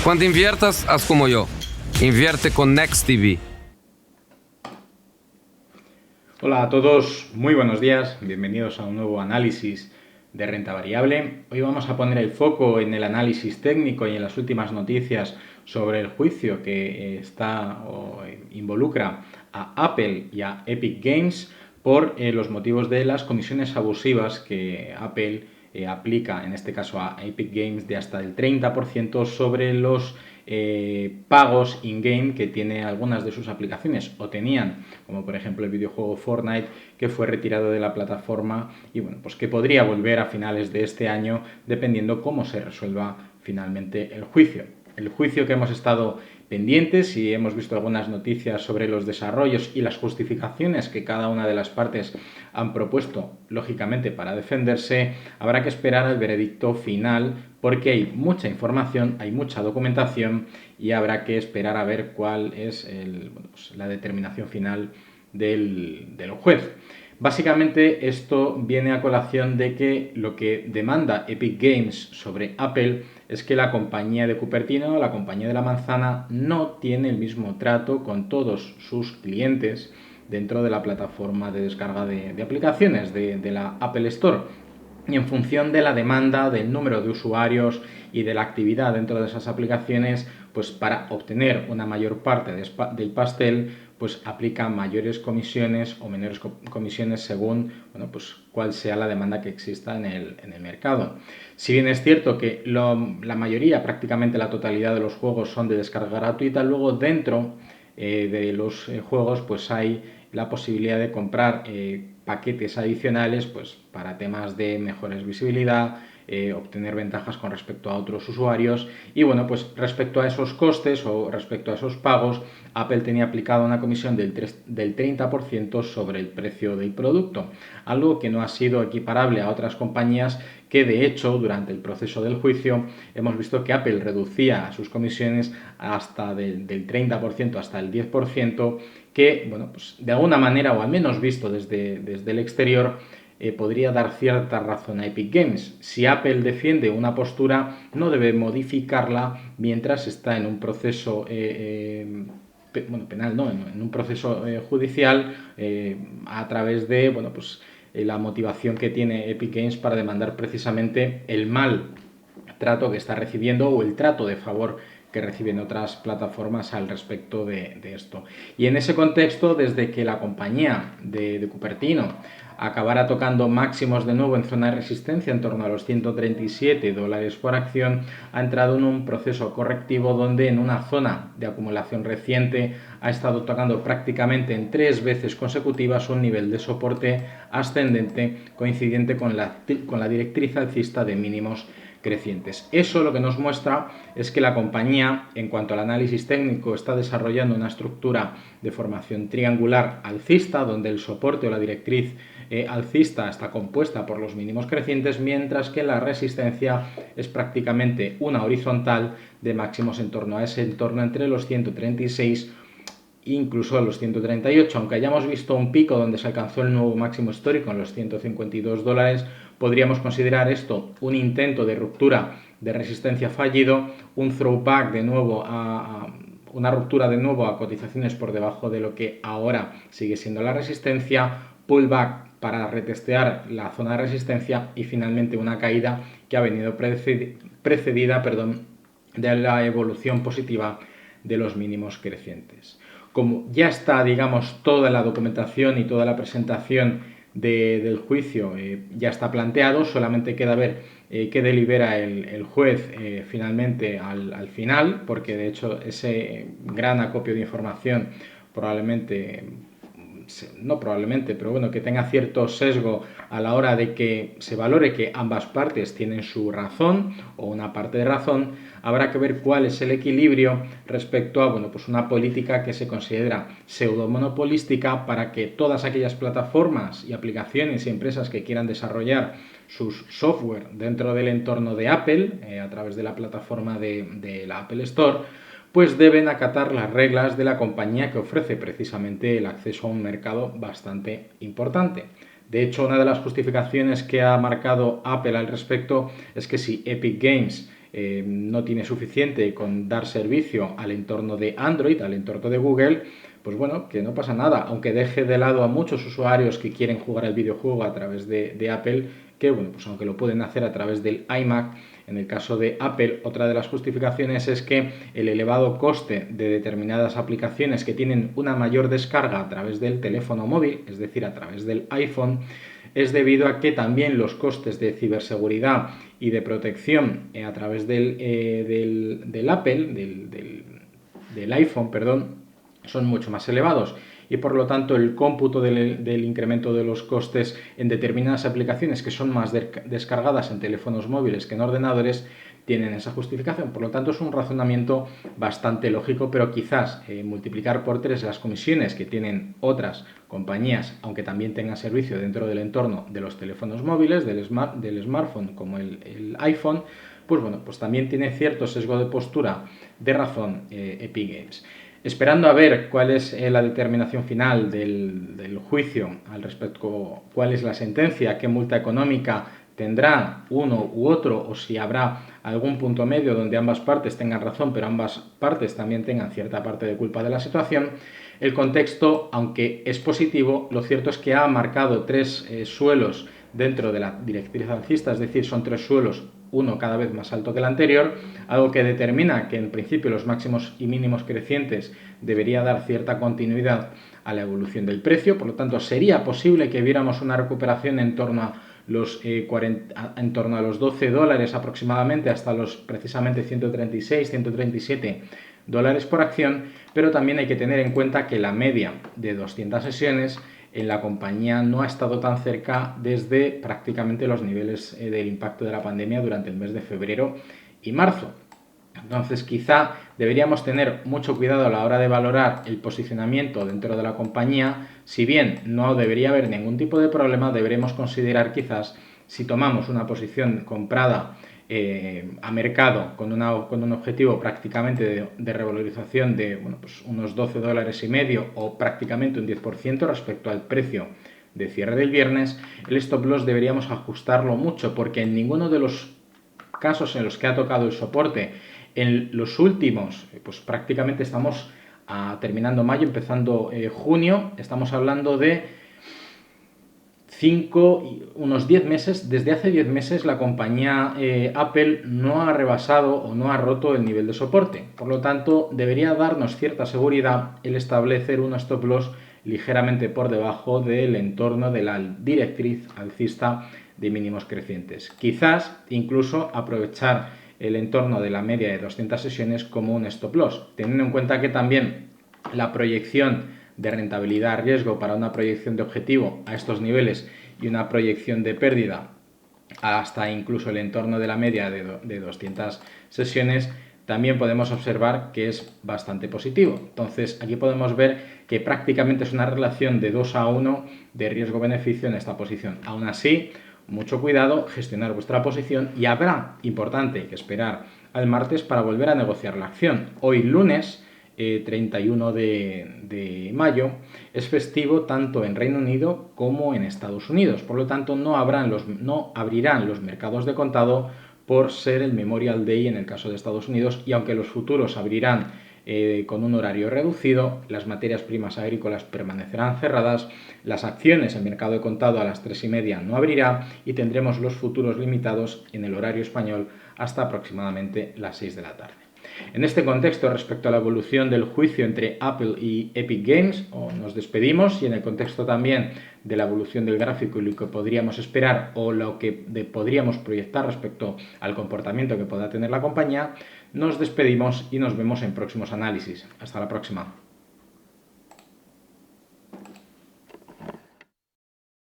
Cuando inviertas, haz como yo. Invierte con NextTV. Hola a todos, muy buenos días, bienvenidos a un nuevo análisis de renta variable. Hoy vamos a poner el foco en el análisis técnico y en las últimas noticias sobre el juicio que involucra a Apple y a Epic Games por los motivos de las comisiones abusivas que Apple aplica, en este caso a Epic Games, de hasta el 30% sobre los pagos in-game que tiene algunas de sus aplicaciones o tenían, como por ejemplo el videojuego Fortnite, que fue retirado de la plataforma y bueno, pues que podría volver a finales de este año dependiendo cómo se resuelva finalmente el juicio. El juicio que hemos estado pendientes y hemos visto algunas noticias sobre los desarrollos y las justificaciones que cada una de las partes han propuesto, lógicamente, para defenderse. Habrá que esperar al veredicto final porque hay mucha información, hay mucha documentación y habrá que esperar a ver cuál es la determinación final del juez. Básicamente esto viene a colación de que lo que demanda Epic Games sobre Apple es que la compañía de Cupertino, la compañía de la manzana, no tiene el mismo trato con todos sus clientes dentro de la plataforma de descarga de aplicaciones de la Apple Store. Y en función de la demanda, del número de usuarios y de la actividad dentro de esas aplicaciones, pues para obtener una mayor parte del pastel, pues aplica mayores comisiones o menores comisiones según, bueno, pues cuál sea la demanda que exista en el mercado. Si bien es cierto que la mayoría, prácticamente la totalidad de los juegos son de descarga gratuita, luego dentro de los juegos pues hay la posibilidad de comprar paquetes adicionales pues para temas de mejores visibilidad, obtener ventajas con respecto a otros usuarios y bueno, pues respecto a esos costes o respecto a esos pagos, Apple tenía aplicado una comisión del 30% sobre el precio del producto, algo que no ha sido equiparable a otras compañías que de hecho durante el proceso del juicio hemos visto que Apple reducía sus comisiones hasta del 30% hasta el 10%, que bueno, pues de alguna manera, o al menos visto desde el exterior, podría dar cierta razón a Epic Games. Si Apple defiende una postura, no debe modificarla mientras está en un proceso penal, no, en un proceso judicial a través de, bueno, pues la motivación que tiene Epic Games para demandar precisamente el mal trato que está recibiendo o el trato de favor que reciben otras plataformas al respecto de esto. Y en ese contexto, desde que la compañía de Cupertino acabara tocando máximos de nuevo en zona de resistencia en torno a los $137 por acción, ha entrado en un proceso correctivo donde en una zona de acumulación reciente ha estado tocando prácticamente en 3 veces consecutivas un nivel de soporte ascendente coincidente con la directriz alcista de mínimos crecientes. Eso lo que nos muestra es que la compañía, en cuanto al análisis técnico, está desarrollando una estructura de formación triangular alcista, donde el soporte o la directriz alcista está compuesta por los mínimos crecientes, mientras que la resistencia es prácticamente una horizontal de máximos en torno a ese entorno entre los 136 incluso a los 138, aunque hayamos visto un pico donde se alcanzó el nuevo máximo histórico en los $152, podríamos considerar esto un intento de ruptura de resistencia fallido, un throwback de nuevo una ruptura de nuevo a cotizaciones por debajo de lo que ahora sigue siendo la resistencia, pullback para retestear la zona de resistencia y finalmente una caída que ha venido precedida de la evolución positiva de los mínimos crecientes. Como ya está, digamos, toda la documentación y toda la presentación del juicio ya está planteado, solamente queda ver qué delibera el juez finalmente al final, porque de hecho ese gran acopio de información pero bueno, que tenga cierto sesgo a la hora de que se valore que ambas partes tienen su razón o una parte de razón, habrá que ver cuál es el equilibrio respecto a, bueno, pues una política que se considera pseudomonopolística para que todas aquellas plataformas y aplicaciones y empresas que quieran desarrollar sus software dentro del entorno de Apple, a través de la plataforma de la Apple Store, pues deben acatar las reglas de la compañía que ofrece precisamente el acceso a un mercado bastante importante. De hecho, una de las justificaciones que ha marcado Apple al respecto es que si Epic Games no tiene suficiente con dar servicio al entorno de Android, al entorno de Google, pues bueno, que no pasa nada, aunque deje de lado a muchos usuarios que quieren jugar al videojuego a través de Apple, que bueno, pues aunque lo pueden hacer a través del iMac, en el caso de Apple, otra de las justificaciones es que el elevado coste de determinadas aplicaciones que tienen una mayor descarga a través del teléfono móvil, es decir, a través del iPhone, es debido a que también los costes de ciberseguridad y de protección a través del Apple, del iPhone, perdón, son mucho más elevados y por lo tanto el cómputo del incremento de los costes en determinadas aplicaciones que son más descargadas en teléfonos móviles que en ordenadores tienen esa justificación. Por lo tanto es un razonamiento bastante lógico, pero quizás multiplicar por 3 las comisiones que tienen otras compañías, aunque también tengan servicio dentro del entorno de los teléfonos móviles, del smartphone como el iPhone, pues bueno, pues también tiene cierto sesgo de postura de razón Epic Games. Esperando a ver cuál es la determinación final del juicio al respecto, cuál es la sentencia, qué multa económica tendrá uno u otro, o si habrá algún punto medio donde ambas partes tengan razón, pero ambas partes también tengan cierta parte de culpa de la situación. El contexto, aunque es positivo, lo cierto es que ha marcado 3 suelos dentro de la directriz alcista, es decir, son 3 suelos, uno cada vez más alto que el anterior, algo que determina que en principio los máximos y mínimos crecientes debería dar cierta continuidad a la evolución del precio, por lo tanto sería posible que viéramos una recuperación en torno a los $12 aproximadamente hasta los precisamente 136, 137 dólares por acción, pero también hay que tener en cuenta que la media de 200 sesiones en la compañía no ha estado tan cerca desde prácticamente los niveles del impacto de la pandemia durante el mes de febrero y marzo. Entonces quizá deberíamos tener mucho cuidado a la hora de valorar el posicionamiento dentro de la compañía. Si bien no debería haber ningún tipo de problema, deberemos considerar quizás si tomamos una posición comprada a mercado con un objetivo prácticamente de revalorización de pues unos $12,50 o prácticamente un 10% respecto al precio de cierre del viernes, el stop loss deberíamos ajustarlo mucho, porque en ninguno de los casos en los que ha tocado el soporte en los últimos, pues prácticamente estamos terminando mayo, empezando junio, estamos hablando de unos 10 meses, desde hace 10 meses la compañía Apple no ha rebasado o no ha roto el nivel de soporte. Por lo tanto, debería darnos cierta seguridad el establecer un stop loss ligeramente por debajo del entorno de la directriz alcista de mínimos crecientes. Quizás incluso aprovechar el entorno de la media de 200 sesiones como un stop loss, teniendo en cuenta que también la proyección de rentabilidad a riesgo para una proyección de objetivo a estos niveles y una proyección de pérdida hasta incluso el entorno de la media de 200 sesiones, también podemos observar que es bastante positivo. Entonces aquí podemos ver que prácticamente es una relación de 2-1 de riesgo-beneficio en esta posición. Aún así, mucho cuidado, gestionar vuestra posición, y habrá, importante, que esperar al martes para volver a negociar la acción. Hoy lunes 31 de mayo es festivo tanto en Reino Unido como en Estados Unidos, por lo tanto no abrirán los mercados de contado por ser el Memorial Day en el caso de Estados Unidos, y aunque los futuros abrirán con un horario reducido, las materias primas agrícolas permanecerán cerradas, las acciones en mercado de contado a las 3:30 no abrirá y tendremos los futuros limitados en el horario español hasta aproximadamente las 6 de la tarde. En este contexto, respecto a la evolución del juicio entre Apple y Epic Games, nos despedimos, y en el contexto también de la evolución del gráfico y lo que podríamos esperar o lo que podríamos proyectar respecto al comportamiento que pueda tener la compañía, nos despedimos y nos vemos en próximos análisis. Hasta la próxima.